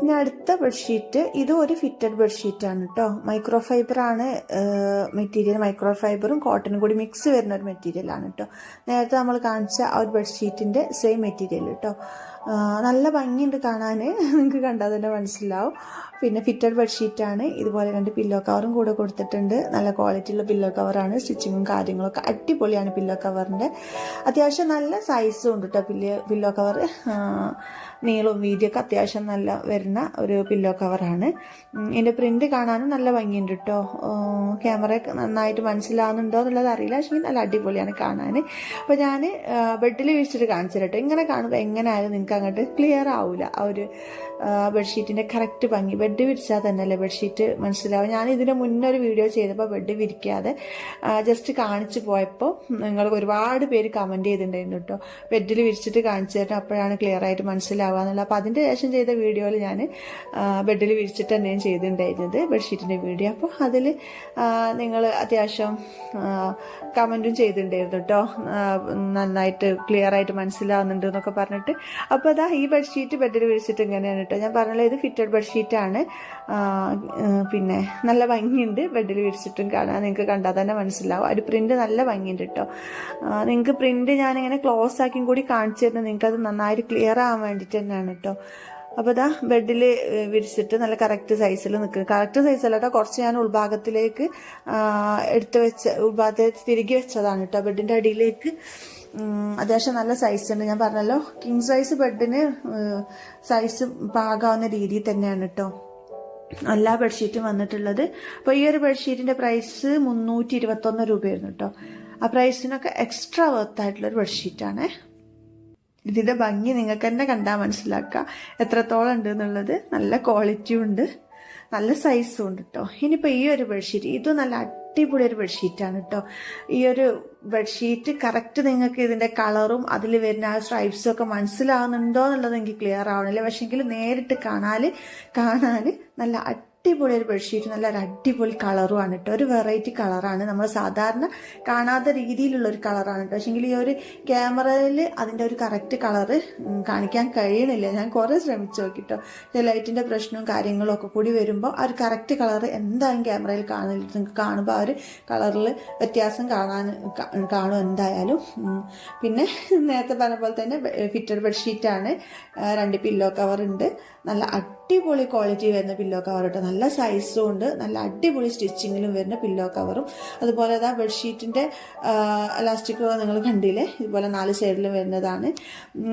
ഇനി അടുത്ത ബെഡ്ഷീറ്റ്, ഇതും ഒരു ഫിറ്റഡ് ബെഡ്ഷീറ്റാണ് കേട്ടോ. മൈക്രോ ഫൈബറാണ് മെറ്റീരിയൽ. മൈക്രോ ഫൈബറും കോട്ടനും കൂടി മിക്സ് വരുന്ന ഒരു മെറ്റീരിയലാണ് കേട്ടോ. നേരത്തെ നമ്മൾ കാണിച്ച ആ ഒരു ബെഡ്ഷീറ്റിൻ്റെ സെയിം മെറ്റീരിയൽ കേട്ടോ. നല്ല ഭംഗിയുണ്ട് കാണാൻ, നിങ്ങൾക്ക് കണ്ടാൽ തന്നെ മനസ്സിലാവും. പിന്നെ ഫിറ്റഡ് ബെഡ്ഷീറ്റാണ്. ഇതുപോലെ 2 പില്ലോ കവറും കൂടെ കൊടുത്തിട്ടുണ്ട്. നല്ല ക്വാളിറ്റിയുള്ള പില്ലോ കവറാണ്. സ്റ്റിച്ചിങ്ങും കാര്യങ്ങളൊക്കെ അടിപൊളിയാണ് പില്ലോ കവറിൻ്റെ. അത്യാവശ്യം നല്ല സൈസും ഉണ്ട് കേട്ടോ പില്ലോ കവർ. നീളവും വീതിയൊക്കെ അത്യാവശ്യം നല്ല വരുന്ന ഒരു പില്ലോ കവറാണ്. ഇതിൻ്റെ പ്രിന്റ് കാണാനും നല്ല ഭംഗിയുണ്ട് കേട്ടോ. ക്യാമറ നന്നായിട്ട് മനസ്സിലാവുന്നുണ്ടോ എന്നുള്ളത് അറിയില്ല, പക്ഷേ നല്ല അടിപൊളിയാണ് കാണാൻ. അപ്പോൾ ഞാൻ ബെഡിൽ വിരിച്ചിട്ട് കാണിച്ചു കേട്ടോ. ഇങ്ങനെ കാണുമ്പോൾ എങ്ങനെയായാലും നിങ്ങൾക്ക് അങ്ങോട്ട് ക്ലിയർ ആവില്ല ആ ഒരു ബെഡ്ഷീറ്റിൻ്റെ കറക്റ്റ് ഭംഗി. ബെഡ് വിരിച്ചാൽ തന്നെയല്ലേ ബെഡ്ഷീറ്റ് മനസ്സിലാവും. ഞാൻ ഇതിന് മുന്നേ ഒരു വീഡിയോ ചെയ്തപ്പോൾ ബെഡ് വിരിക്കാതെ ജസ്റ്റ് കാണിച്ചു പോയപ്പോൾ നിങ്ങൾ ഒരുപാട് പേര് കമൻറ്റ് ചെയ്തിട്ടുണ്ടായിരുന്നു കേട്ടോ, ബെഡിൽ വിരിച്ചിട്ട് കാണിച്ചു തരണം, അപ്പോഴാണ് ക്ലിയർ ആയിട്ട് മനസ്സിലാവുക. അപ്പോൾ അതിൻ്റെ ശേഷം ചെയ്ത വീഡിയോയിൽ ഞാൻ ബെഡിൽ വിരിച്ചിട്ട് തന്നെയാണ് ചെയ്തിട്ടുണ്ടായിരുന്നത് ബെഡ്ഷീറ്റിൻ്റെ വീഡിയോ. അപ്പോൾ അതിൽ നിങ്ങൾ അത്യാവശ്യം കമൻറ്റും ചെയ്തിട്ടുണ്ടായിരുന്നു കേട്ടോ, നന്നായിട്ട് ക്ലിയർ ആയിട്ട് മനസ്സിലാവുന്നുണ്ട് എന്നൊക്കെ പറഞ്ഞിട്ട്. അപ്പോൾ അതാ ഈ ബെഡ്ഷീറ്റ് ബെഡിൽ വിരിച്ചിട്ട് ഇങ്ങനെയാണ് കേട്ടോ. ഞാൻ പറഞ്ഞല്ലോ ഇത് ഫിറ്റഡ് ബെഡ്ഷീറ്റാണ്. പിന്നെ നല്ല ഭംഗിയുണ്ട്, ബെഡിൽ വിരിച്ചിട്ടും കാണാൻ നിങ്ങൾക്ക് കണ്ടാൽ തന്നെ മനസ്സിലാവും. ഒരു പ്രിന്റ് നല്ല ഭംഗിയുണ്ട് കേട്ടോ. നിങ്ങൾക്ക് പ്രിന്റ് ഞാനിങ്ങനെ ക്ലോസ് ആക്കിയും കൂടി കാണിച്ചു തരുന്നത് നിങ്ങൾക്ക് അത് നന്നായിട്ട് ക്ലിയർ ആവാൻ വേണ്ടിയിട്ട് തന്നെയാണ് കേട്ടോ. അപ്പോൾ ഇതാ ബെഡിൽ വിരിച്ചിട്ട് നല്ല കറക്റ്റ് സൈസിൽ നിൽക്കുന്നത്. കറക്റ്റ് സൈസല്ല കേട്ടോ, കുറച്ച് ഞാൻ ഉൾഭാഗത്തിലേക്ക് എടുത്ത് വെച്ച, ഉൾഭാഗത്തേക്ക് തിരികെ വെച്ചതാണ് കേട്ടോ ബെഡിൻ്റെ അടിയിലേക്ക്. അത്യാവശ്യം നല്ല സൈസ് ഉണ്ട്. ഞാൻ പറഞ്ഞല്ലോ കിങ് സൈസ് ബെഡിന് സൈസ് പാകാവുന്ന രീതിയിൽ തന്നെയാണ് കേട്ടോ എല്ലാ ബെഡ്ഷീറ്റും വന്നിട്ടുള്ളത്. അപ്പോൾ ഈ ഒരു ബെഡ്ഷീറ്റിൻ്റെ പ്രൈസ് 321 രൂപയായിരുന്നു കേട്ടോ. ആ പ്രൈസിനൊക്കെ എക്സ്ട്രാ വർത്തായിട്ടുള്ളൊരു ബെഡ്ഷീറ്റാണ്. ഇതിൻ്റെ ഭംഗി നിങ്ങൾക്ക് തന്നെ കണ്ടാൽ മനസ്സിലാക്കുക എത്രത്തോളം ഉണ്ട് എന്നുള്ളത്. നല്ല ക്വാളിറ്റിയും ഉണ്ട്, നല്ല സൈസും ഉണ്ട് കേട്ടോ. ഇനിയിപ്പോൾ ഈ ഒരു ബെഡ്ഷീറ്റ്, ഇതും നല്ല അടിപൊളി ഒരു ബെഡ്ഷീറ്റാണ് കേട്ടോ. ഈ ഒരു ബെഡ്ഷീറ്റ് കറക്റ്റ് നിങ്ങൾക്ക് ഇതിൻ്റെ കളറും അതിൽ വരുന്ന ആ സ്ട്രൈപ്സും ഒക്കെ മനസ്സിലാവുന്നുണ്ടോ എന്നുള്ളത് എനിക്ക് ക്ലിയർ ആവണില്ല. പക്ഷേങ്കിൽ നേരിട്ട് കാണാൻ നല്ല അടിപൊളി ഒരു ബെഡ്ഷീറ്റ്, നല്ലൊരു അടിപൊളി കളറുമാണ് കേട്ടോ. ഒരു വെറൈറ്റി കളറാണ്, നമ്മൾ സാധാരണ കാണാത്ത രീതിയിലുള്ള ഒരു കളറാണ് കേട്ടോ. പക്ഷേങ്കിൽ ഈ ഒരു ക്യാമറയിൽ അതിൻ്റെ ഒരു കറക്റ്റ് കളറ് കാണിക്കാൻ കഴിയണില്ല. ഞാൻ കുറേ ശ്രമിച്ചു നോക്കിട്ടോ. ലൈറ്റിൻ്റെ പ്രശ്നവും കാര്യങ്ങളും ഒക്കെ കൂടി വരുമ്പോൾ ആ ഒരു കറക്റ്റ് കളറ് എന്തായാലും ക്യാമറയിൽ കാണില്ല. നിങ്ങൾക്ക് കാണുമ്പോൾ ആ ഒരു കളറിൽ വ്യത്യാസം കാണും എന്തായാലും. പിന്നെ നേരത്തെ പറഞ്ഞ പോലെ തന്നെ ഫിറ്റഡ് ബെഡ്ഷീറ്റാണ്. 2 പില്ലോ കവറുണ്ട്. നല്ല അടിപൊളി ക്വാളിറ്റി വരുന്ന പില്ലോ കവർ കേട്ടോ. നല്ല സൈസും ഉണ്ട്, നല്ല അടിപൊളി സ്റ്റിച്ചിങ്ങിലും വരുന്ന പില്ലോ കവറും. അതുപോലെ അതാ ബെഡ്ഷീറ്റിൻ്റെ എലാസ്റ്റിക് നിങ്ങൾ കണ്ടില്ലേ, ഇതുപോലെ 4 സൈഡിലും വരുന്നതാണ്.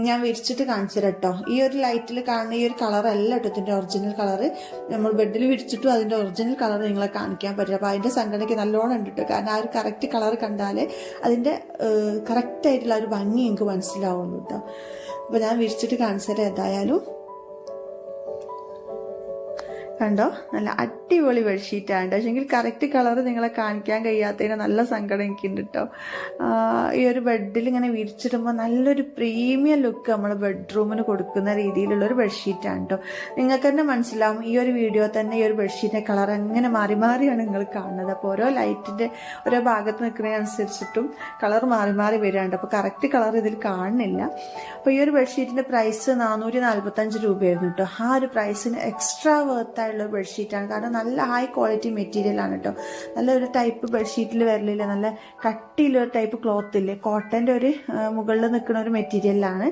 ഞാൻ വിരിച്ചിട്ട് കാണിച്ചു കേട്ടോ. ഈ ഒരു ലൈറ്റിൽ കാണുന്ന ഈ ഒരു കളറല്ല കേട്ടോ ഇതിൻ്റെ ഒറിജിനൽ കളറ്. നമ്മൾ ബെഡിൽ വിരിച്ചിട്ടും അതിൻ്റെ ഒറിജിനൽ കളർ നിങ്ങളെ കാണിക്കാൻ പറ്റില്ല. അപ്പോൾ അതിൻ്റെ സംഘടനയ്ക്ക് നല്ലോണം ഉണ്ട് കേട്ടോ. കാരണം ആ ഒരു കറക്റ്റ് കളർ കണ്ടാലേ അതിൻ്റെ കറക്റ്റായിട്ടുള്ള ഒരു ഭംഗി എനിക്ക് മനസ്സിലാവുള്ളൂ കേട്ടോ. അപ്പോൾ ഞാൻ വിരിച്ചിട്ട് കാണിച്ചത് ഏതായാലും കണ്ടോ, നല്ല അടിപൊളി ബെഡ്ഷീറ്റാണ്. പക്ഷെങ്കിൽ കറക്റ്റ് കളർ നിങ്ങളെ കാണിക്കാൻ കഴിയാത്തതിന് നല്ല സങ്കടം എനിക്കുണ്ട് കേട്ടോ. ഈ ഒരു ബെഡിൽ ഇങ്ങനെ വിരിച്ചിടുമ്പോൾ നല്ലൊരു പ്രീമിയം ലുക്ക് നമ്മൾ ബെഡ്റൂമിന് കൊടുക്കുന്ന രീതിയിലുള്ളൊരു ബെഡ്ഷീറ്റാണ് കേട്ടോ. നിങ്ങൾക്ക് തന്നെ മനസ്സിലാവും ഈ ഒരു വീഡിയോ തന്നെ ഈ ഒരു ബെഡ്ഷീറ്റിൻ്റെ കളർ എങ്ങനെ മാറി മാറിയാണ് നിങ്ങൾ കാണുന്നത്. അപ്പോൾ ഓരോ ലൈറ്റിൻ്റെ ഓരോ ഭാഗത്ത് നിൽക്കുന്നതിനനുസരിച്ചിട്ടും കളർ മാറി മാറി വരികയാണ്. അപ്പോൾ കറക്റ്റ് കളർ ഇതിൽ കാണുന്നില്ല. അപ്പോൾ ഈ ഒരു ബെഡ്ഷീറ്റിൻ്റെ പ്രൈസ് 445 രൂപയായിരുന്നു കേട്ടോ. ആ ഒരു പ്രൈസിന് എക്സ്ട്രാ വർത്തായിട്ടുള്ള ബെഡ്ഷീറ്റാണ്. കാരണം നല്ല ഹൈ ക്വാളിറ്റി മെറ്റീരിയൽ ആണ് കേട്ടോ. നല്ലൊരു ടൈപ്പ് ബെഡ്ഷീറ്റിൽ വരലില്ല, നല്ല കട്ടിയിലൊരു ടൈപ്പ് ക്ലോത്ത് ഇല്ലേ, കോട്ടൻ്റെ ഒരു മുകളിൽ നിൽക്കുന്ന ഒരു മെറ്റീരിയലാണ്.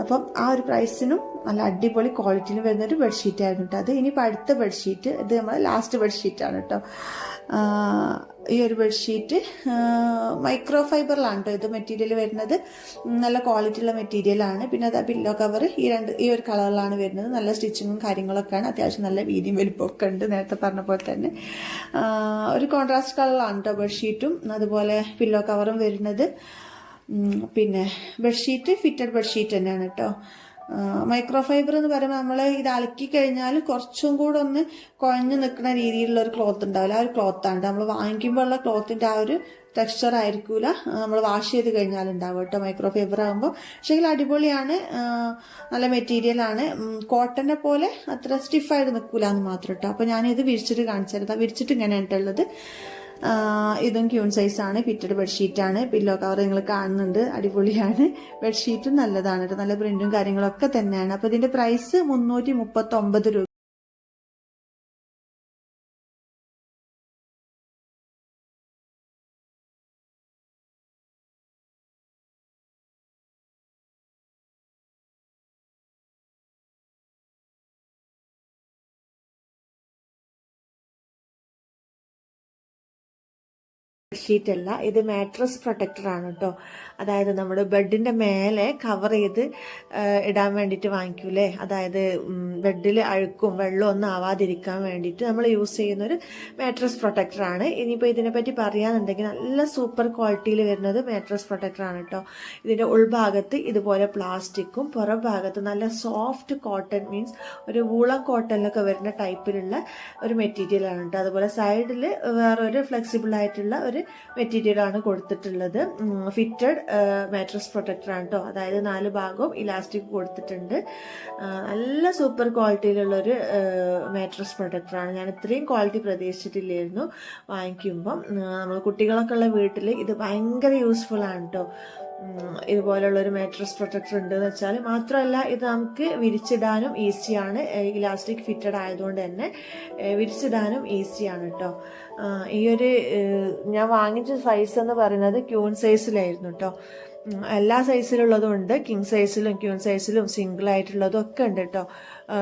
അപ്പം ആ ഒരു പ്രൈസിനും നല്ല അടിപൊളി ക്വാളിറ്റിയിൽ വരുന്നൊരു ബെഡ്ഷീറ്റ് ആയിരുന്നു കേട്ടോ. അത് ഇനിയിപ്പോൾ അടുത്ത ബെഡ്ഷീറ്റ്, ഇത് നമ്മൾ ലാസ്റ്റ് ബെഡ്ഷീറ്റാണ് കേട്ടോ. ഈ ഒരു ബെഡ്ഷീറ്റ് മൈക്രോ ഫൈബറിലാണ് കേട്ടോ ഇത് മെറ്റീരിയൽ വരുന്നത്. നല്ല ക്വാളിറ്റിയുള്ള മെറ്റീരിയലാണ്. പിന്നെ അത് പില്ലോ കവർ ഈ ഒരു കളറിലാണ് വരുന്നത്. നല്ല സ്റ്റിച്ചിങ്ങും കാര്യങ്ങളൊക്കെയാണ്. അത്യാവശ്യം നല്ല വീതിയും വലിപ്പമൊക്കെ ഉണ്ട്. നേരത്തെ പറഞ്ഞ പോലെ തന്നെ ഒരു കോൺട്രാസ്റ്റ് കളറിലാണ് കേട്ടോ ബെഡ്ഷീറ്റും അതുപോലെ പില്ലോ കവറും വരുന്നത്. പിന്നെ ബെഡ്ഷീറ്റ് ഫിറ്റഡ് ബെഡ്ഷീറ്റ് തന്നെയാണ് കേട്ടോ. മൈക്രോ ഫൈബർ എന്ന് പറയുമ്പോൾ നമ്മൾ ഇത് അലക്കി കഴിഞ്ഞാൽ കുറച്ചും കൂടെ ഒന്ന് കുഴഞ്ഞു നിൽക്കുന്ന രീതിയിലുള്ള ഒരു ക്ലോത്ത് ഉണ്ടാവില്ല, ആ ഒരു ക്ലോത്താണ് നമ്മൾ വാങ്ങിക്കുമ്പോൾ ഉള്ള ക്ലോത്തിൻ്റെ ആ ഒരു ടെക്സ്ചർ ആയിരിക്കില്ല നമ്മൾ വാഷ് ചെയ്ത് കഴിഞ്ഞാൽ ഉണ്ടാവും കേട്ടോ മൈക്രോ ഫൈബർ ആകുമ്പോൾ. പക്ഷേ അടിപൊളിയാണ്, നല്ല മെറ്റീരിയലാണ്. കോട്ടനെ പോലെ അത്ര സ്റ്റിഫായിട്ട് നിൽക്കില്ല എന്ന് മാത്രം കേട്ടോ. അപ്പോൾ ഞാനിത് വിരിച്ചിട്ട് കാണിച്ചു തരാം. വിരിച്ചിട്ട് ഇങ്ങനെയാണ് ഉള്ളത്. ഇതും ക്യൂൺ സൈസാണ്, ഫിറ്റഡ് ബെഡ്ഷീറ്റാണ്. പില്ലോ കവർ നിങ്ങൾ കാണുന്നുണ്ട്, അടിപൊളിയാണ്. ബെഡ്ഷീറ്റും നല്ലതാണ് കേട്ടോ, നല്ല പ്രിന്റും കാര്യങ്ങളൊക്കെ തന്നെയാണ്. അപ്പോൾ ഇതിന്റെ പ്രൈസ് 339 രൂപ. ബെഡ്ഷീറ്റ് അല്ല, ഇത് മാട്രസ് പ്രൊട്ടക്ടർ ആണ് കേട്ടോ. അതായത് നമ്മുടെ ബെഡിന്റെ മേലെ കവർ ചെയ്ത് ഇടാൻ വേണ്ടിയിട്ട് വാങ്ങിക്കൂലേ, അതായത് ബെഡിൽ അഴുക്കും വെള്ളവും ഒന്നും ആവാതിരിക്കാൻ വേണ്ടിയിട്ട് നമ്മൾ യൂസ് ചെയ്യുന്ന ഒരു മാട്രസ് പ്രൊട്ടക്ടർ ആണ്. ഇനിയിപ്പോൾ ഇതിനെപ്പറ്റി പറയാന്നുണ്ടെങ്കിൽ നല്ല സൂപ്പർ ക്വാളിറ്റിയിൽ വരുന്നത് മാട്രസ് പ്രൊട്ടക്ടർ ആണ് കേട്ടോ. ഇതിന്റെ ഉൾഭാഗത്ത് ഇതുപോലെ പ്ലാസ്റ്റിക്കും പുറം ഭാഗത്ത് നല്ല സോഫ്റ്റ് കോട്ടൺ, മീൻസ് ഒരു വൂളൻ കോട്ടണിലൊക്കെ വരുന്ന ടൈപ്പിലുള്ള ഒരു മെറ്റീരിയൽ ആണ് കേട്ടോ. അതുപോലെ സൈഡിൽ വേറൊരു ഫ്ലെക്സിബിൾ ആയിട്ടുള്ള ഒരു മെറ്റീരിയൽ ആണ് കൊടുത്തിട്ടുള്ളത്. ഫിറ്റഡ് മാട്രസ് പ്രൊട്ടക്ടർ ആണ് കേട്ടോ. അതായത് 4 ഭാഗവും ഇലാസ്റ്റിക് കൊടുത്തിട്ടുണ്ട്. നല്ല സൂപ്പർ ക്വാളിറ്റിയിലുള്ള ഒരു മാട്രസ് പ്രൊട്ടക്ടർ ആണ്. ഞാൻ ഇത്രയും ക്വാളിറ്റി പ്രതീക്ഷിച്ചിട്ടില്ലായിരുന്നു വാങ്ങിക്കുമ്പം. നമ്മൾ കുട്ടികളൊക്കെ ഉള്ള വീട്ടിൽ ഇത് ഭയങ്കര യൂസ്ഫുൾ ആണ് കേട്ടോ. ഇതുപോലുള്ളൊരു മാട്രസ് പ്രൊട്ടക്ടർ ഉണ്ടെന്ന് വെച്ചാൽ മാത്രമല്ല ഇത് നമുക്ക് വിരിച്ചിടാനും ഈസിയാണ്. ഇലാസ്റ്റിക് ഫിറ്റഡ് ആയതുകൊണ്ട് തന്നെ വിരിച്ചിടാനും ഈസിയാണ് കേട്ടോ. ഈ ഒരു ഞാൻ വാങ്ങിച്ച സൈസ് എന്ന് പറയുന്നത് ക്യൂൺ സൈസിലായിരുന്നു കേട്ടോ. എല്ലാ സൈസിലുള്ളതും ഉണ്ട്, കിങ് സൈസിലും ക്യൂൺ സൈസിലും സിംഗിൾ ആയിട്ടുള്ളതും ഒക്കെ ഉണ്ട് കേട്ടോ.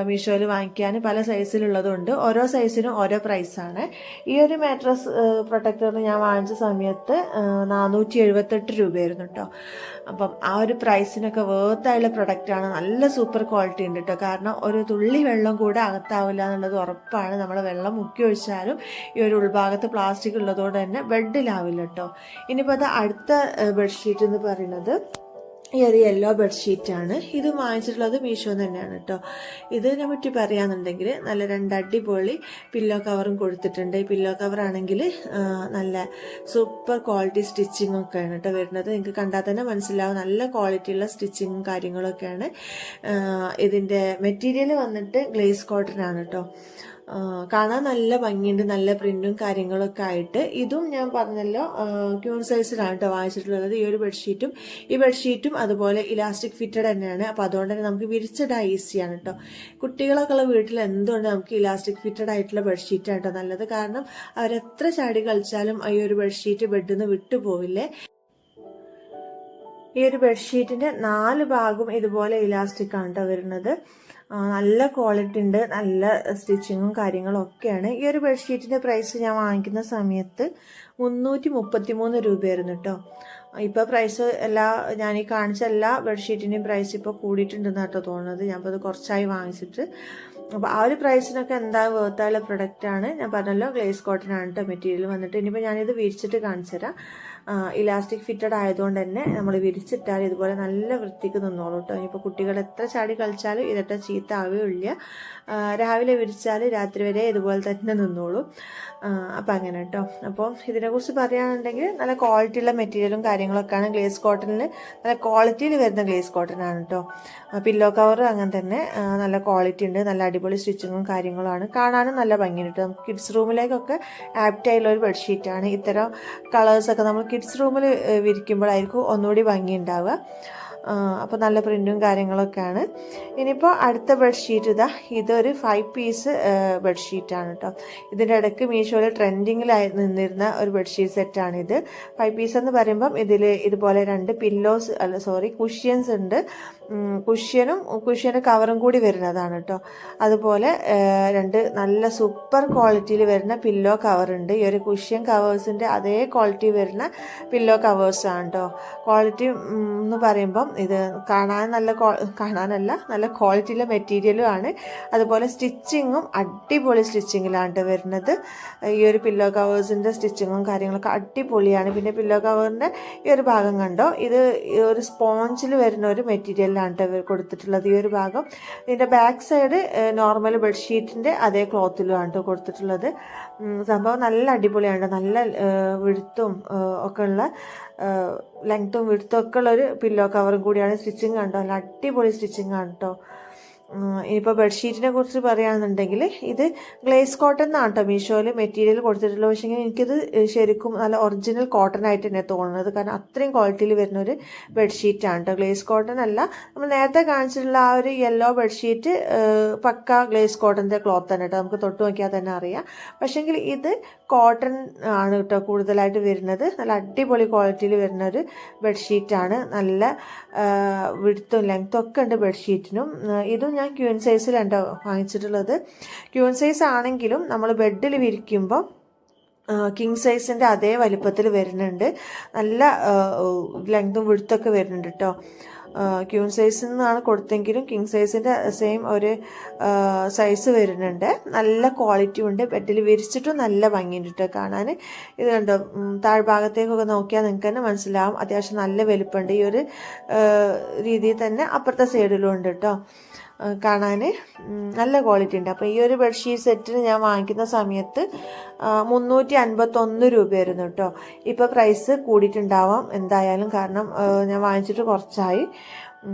മീഷോയിൽ വാങ്ങിക്കാൻ പല സൈസിലുള്ളതും ഉണ്ട്. ഓരോ സൈസിനും ഓരോ പ്രൈസാണ്. ഈ ഒരു മാട്രസ് പ്രൊട്ടക്ടറിന് ഞാൻ വാങ്ങിച്ച സമയത്ത് 478 രൂപയായിരുന്നു കേട്ടോ. അപ്പം ആ ഒരു പ്രൈസിനൊക്കെ വേർത്തായുള്ള പ്രൊഡക്റ്റാണ്. നല്ല സൂപ്പർ ക്വാളിറ്റി ഉണ്ട് കേട്ടോ. കാരണം ഒരു തുള്ളി വെള്ളം കൂടെ അകത്താവില്ല എന്നുള്ളത് ഉറപ്പാണ്. നമ്മൾ വെള്ളം മുക്കി ഒഴിച്ചാലും ഈ ഒരു ഉൾഭാഗത്ത് പ്ലാസ്റ്റിക് ഉള്ളതുകൊണ്ട് തന്നെ ബെഡിലാവില്ല കേട്ടോ. ഇനിയിപ്പോൾ അത് അടുത്ത ബെഡ്ഷീറ്റ് എന്ന് പറയുന്നത് ഈ ഒരു യെല്ലോ ബെഡ്ഷീറ്റാണ്. ഇത് വാങ്ങിച്ചിട്ടുള്ളത് മീഷോ തന്നെയാണ് കേട്ടോ. ഇതിനെ പറ്റി പറയാന്നുണ്ടെങ്കിൽ നല്ല 2 അടിപൊളി പില്ലോ കവറും കൊടുത്തിട്ടുണ്ട്. ഈ പില്ലോ കവർ ആണെങ്കിൽ നല്ല സൂപ്പർ ക്വാളിറ്റി സ്റ്റിച്ചിങ്ങും ഒക്കെയാണ് കേട്ടോ വരുന്നത്. നിങ്ങൾക്ക് കണ്ടാൽ തന്നെ മനസ്സിലാവും നല്ല ക്വാളിറ്റിയുള്ള സ്റ്റിച്ചിങ്ങും കാര്യങ്ങളൊക്കെയാണ്. ഇതിൻ്റെ മെറ്റീരിയൽ വന്നിട്ട് ഗ്ലേസ് കോട്ടൺ ആണ് കേട്ടോ. കാണാൻ നല്ല ഭംഗിയുണ്ട്, നല്ല പ്രിന്റും കാര്യങ്ങളൊക്കെ ആയിട്ട്. ഇതും ഞാൻ പറഞ്ഞല്ലോ ക്യൂൺ സൈസിലാണ് കേട്ടോ വാങ്ങിച്ചിട്ടുള്ളത്. ഈ ഒരു ബെഡ്ഷീറ്റും ഈ ബെഡ്ഷീറ്റും അതുപോലെ ഇലാസ്റ്റിക് ഫിറ്റഡ് തന്നെയാണ്. അപ്പോൾ അതുകൊണ്ട് തന്നെ നമുക്ക് വിരിച്ചിടാൻ ഈസിയാണ് കേട്ടോ. കുട്ടികളൊക്കെ ഉള്ള വീട്ടിൽ എന്തുകൊണ്ട് നമുക്ക് ഇലാസ്റ്റിക് ഫിറ്റഡ് ആയിട്ടുള്ള ബെഡ്ഷീറ്റാണ് കേട്ടോ നല്ലത്. കാരണം അവരെത്ര ചാടി കളിച്ചാലും ഈ ഒരു ബെഡ്ഷീറ്റ് ബെഡിൽ നിന്ന് വിട്ടുപോവില്ലേ. ഈ ഒരു ബെഡ്ഷീറ്റിന്റെ 4 ഭാഗവും ഇതുപോലെ ഇലാസ്റ്റിക് ആണ് കേട്ടോ വരുന്നത്. നല്ല ക്വാളിറ്റി ഉണ്ട്, നല്ല സ്റ്റിച്ചിങ്ങും കാര്യങ്ങളും ഒക്കെയാണ്. ഈ ഒരു ബെഡ്ഷീറ്റിന്റെ പ്രൈസ് ഞാൻ വാങ്ങിക്കുന്ന സമയത്ത് 333 രൂപയായിരുന്നു കേട്ടോ. ഇപ്പോൾ പ്രൈസ് ഞാൻ ഈ കാണിച്ച എല്ലാ ബെഡ്ഷീറ്റിൻ്റെയും പ്രൈസ് ഇപ്പോൾ കൂടിയിട്ടുണ്ടെന്ന് കേട്ടോ തോന്നുന്നത്. ഞാനിപ്പോൾ അത് കുറച്ചായി വാങ്ങിച്ചിട്ട്. അപ്പോൾ ആ ഒരു പ്രൈസിനൊക്കെ എന്താ വേർത്തായുള്ള പ്രൊഡക്റ്റാണ്. ഞാൻ പറഞ്ഞല്ലോ ഗ്ലേസ് കോട്ടൺ ആണ് കേട്ടോ മെറ്റീരിയൽ വന്നിട്ട്. ഇനിയിപ്പോൾ ഞാനിത് വിരിച്ചിട്ട് കാണിച്ചു തരാം. ഇലാസ്റ്റിക് ഫിറ്റഡ് ആയതുകൊണ്ട് തന്നെ നമ്മൾ വിരിച്ചിട്ടാൽ ഇതുപോലെ നല്ല വൃത്തിക്ക് നിന്നോളൂ കേട്ടോ. ഇനിയിപ്പോൾ കുട്ടികൾ എത്ര ചാടി കളിച്ചാലും ഇതൊക്കെ ചീത്ത ആവുകയില്ല. രാവിലെ വിരിച്ചാൽ രാത്രി വരെ ഇതുപോലെ തന്നെ നിന്നോളൂ. അപ്പം അങ്ങനെ കേട്ടോ. അപ്പോൾ ഇതിനെക്കുറിച്ച് പറയുകയാണെന്നുണ്ടെങ്കിൽ നല്ല ക്വാളിറ്റിയുള്ള മെറ്റീരിയലും കാര്യങ്ങളൊക്കെയാണ്. ഗ്ലേസ് കോട്ടണിൽ നല്ല ക്വാളിറ്റിയിൽ വരുന്ന ഗ്ലേസ് കോട്ടൺ ആണ് കേട്ടോ. പില്ലോ കവർ അങ്ങനെ തന്നെ നല്ല ക്വാളിറ്റി ഉണ്ട്, നല്ല അടിപൊളി സ്റ്റിച്ചിങ്ങും കാര്യങ്ങളുമാണ്. കാണാനും നല്ല ഭംഗിയുണ്ട്. നമുക്ക് കിഡ്സ് റൂമിലേക്കൊക്കെ ആപ്റ്റായുള്ള ഒരു ബെഡ്ഷീറ്റാണ്. ഇത്തരം കളേഴ്സൊക്കെ നമ്മൾ കിഡ്സ് റൂമിൽ വിരിക്കുമ്പോഴായിരിക്കും ഒന്നുകൂടി ഭംഗി ഉണ്ടാവുക. അപ്പോൾ നല്ല പ്രിന്റും കാര്യങ്ങളൊക്കെയാണ്. ഇനിയിപ്പോൾ അടുത്ത ബെഡ്ഷീറ്റ് ഇതൊരു 5 പീസ് ബെഡ്ഷീറ്റാണ് കേട്ടോ. ഇതിൻ്റെ ഇടയ്ക്ക് മീഷോയിൽ ട്രെൻഡിങ്ങിലായി നിന്നിരുന്ന ഒരു ബെഡ്ഷീറ്റ് സെറ്റാണിത്. 5 പീസ് എന്ന് പറയുമ്പം ഇതിൽ ഇതുപോലെ 2 കുഷ്യൻസ് ഉണ്ട്. കുഷ്യന് കവറും കൂടി വരുന്നതാണ് കേട്ടോ. അതുപോലെ 2 നല്ല സൂപ്പർ ക്വാളിറ്റിയിൽ വരുന്ന പില്ലോ കവറുണ്ട്. ഈ ഒരു കുഷ്യൻ കവേഴ്സിൻ്റെ അതേ ക്വാളിറ്റി വരുന്ന പില്ലോ കവേഴ്സാണ് കേട്ടോ. ക്വാളിറ്റി എന്ന് പറയുമ്പം ഇത് കാണാനല്ല നല്ല ക്വാളിറ്റിയിലെ മെറ്റീരിയലും ആണ്. അതുപോലെ സ്റ്റിച്ചിങ്ങും അടിപൊളി സ്റ്റിച്ചിങ്ങിലാണ് വരുന്നത്. ഈ ഒരു പില്ലോ കവേഴ്സിൻ്റെ സ്റ്റിച്ചിങ്ങും കാര്യങ്ങളൊക്കെ അടിപൊളിയാണ്. പിന്നെ പില്ലോ കവറിൻ്റെ ഈ ഒരു ഭാഗം കണ്ടോ, ഇത് ഒരു സ്പോഞ്ചിൽ വരുന്ന ഒരു മെറ്റീരിയലാണ് കൊടുത്തിട്ടുള്ളത്. ഈ ഒരു ഭാഗം ഇതിൻ്റെ ബാക്ക് സൈഡ് നോർമൽ ബെഡ്ഷീറ്റിൻ്റെ അതേ ക്ലോത്തിലുമാണ് കൊടുത്തിട്ടുള്ളത്. സംഭവം നല്ല അടിപൊളിയാണ്. നല്ല വിടുത്തും ഒക്കെ ഉള്ള ലെങ്ത്തും വിടുത്തും ഒക്കെ ഉള്ള ഒരു പില്ലോ കവറും കൂടിയാണ്. സ്റ്റിച്ചിങ് കണ്ടോ, നല്ല അടിപൊളി സ്റ്റിച്ചിങ് ആണ് കേട്ടോ. ഇനിയിപ്പോൾ ബെഡ്ഷീറ്റിനെ കുറിച്ച് പറയുകയാണെന്നുണ്ടെങ്കിൽ ഇത് ഗ്ലേസ് കോട്ടൺ എന്നാണ് കേട്ടോ മീഷോയിൽ മെറ്റീരിയൽ കൊടുത്തിട്ടുള്ളത്. പക്ഷേ എനിക്കിത് ശരിക്കും നല്ല ഒറിജിനൽ കോട്ടൺ ആയിട്ട് തന്നെ തോന്നുന്നത്. കാരണം അത്രയും ക്വാളിറ്റിയിൽ വരുന്ന ഒരു ബെഡ്ഷീറ്റാണ് കേട്ടോ. ഗ്ലേസ് കോട്ടൺ അല്ല, നമ്മൾ നേരത്തെ കാണിച്ചിട്ടുള്ള ആ ഒരു യെല്ലോ ബെഡ്ഷീറ്റ് പക്ക ഗ്ലേസ് കോട്ടൻ്റെ ക്ലോത്ത് തന്നെ കേട്ടോ. നമുക്ക് തൊട്ട് നോക്കിയാൽ തന്നെ അറിയാം. പക്ഷേങ്കിൽ ഇത് കോട്ടൺ ആണ് കേട്ടോ കൂടുതലായിട്ട് വരുന്നത്. നല്ല അടിപൊളി ക്വാളിറ്റിയിൽ വരുന്ന ഒരു ബെഡ്ഷീറ്റാണ്. നല്ല വിടുത്തും ലെങ്ത്തും ഒക്കെ ഉണ്ട് ബെഡ്ഷീറ്റിനും. ഇതും ഞാൻ ക്യൂൻ സൈസിലാണ് വാങ്ങിച്ചിട്ടുള്ളത്. ക്യൂൻ സൈസ് ആണെങ്കിലും നമ്മൾ ബെഡിൽ വിരിക്കുമ്പോൾ കിങ് സൈസിൻ്റെ അതേ വലിപ്പത്തിൽ വരുന്നുണ്ട്. നല്ല ലെങ്തും വിടുത്തൊക്കെ വരുന്നുണ്ട് കേട്ടോ. ക്യൂൺ സൈസിൽ നിന്നാണ് കൊടുത്തെങ്കിലും കിങ് സൈസിൻ്റെ സെയിം ഒരു സൈസ് വരുന്നുണ്ട്. നല്ല ക്വാളിറ്റി ഉണ്ട്. ബെഡിൽ വിരിച്ചിട്ടും നല്ല ഭംഗിയുണ്ട് കേട്ടോ കാണാൻ. ഇത് കണ്ടോ, താഴ്ഭാഗത്തേക്കൊക്കെ നോക്കിയാൽ നിങ്ങൾക്ക് തന്നെ മനസ്സിലാവും അത്യാവശ്യം നല്ല വലുപ്പമുണ്ട്. ഈ ഒരു രീതിയിൽ തന്നെ അപ്പുറത്തെ സൈഡിലും ഉണ്ട് കേട്ടോ. കാണാൻ നല്ല ക്വാളിറ്റി ഉണ്ട്. അപ്പോൾ ഈ ഒരു ബെഡ്ഷീറ്റ് സെറ്റിന് ഞാൻ വാങ്ങിക്കുന്ന സമയത്ത് 351 രൂപയായിരുന്നു കേട്ടോ. ഇപ്പോൾ പ്രൈസ് കൂടിയിട്ടുണ്ടാവാം എന്തായാലും, കാരണം ഞാൻ വാങ്ങിച്ചിട്ട് കുറച്ചായി.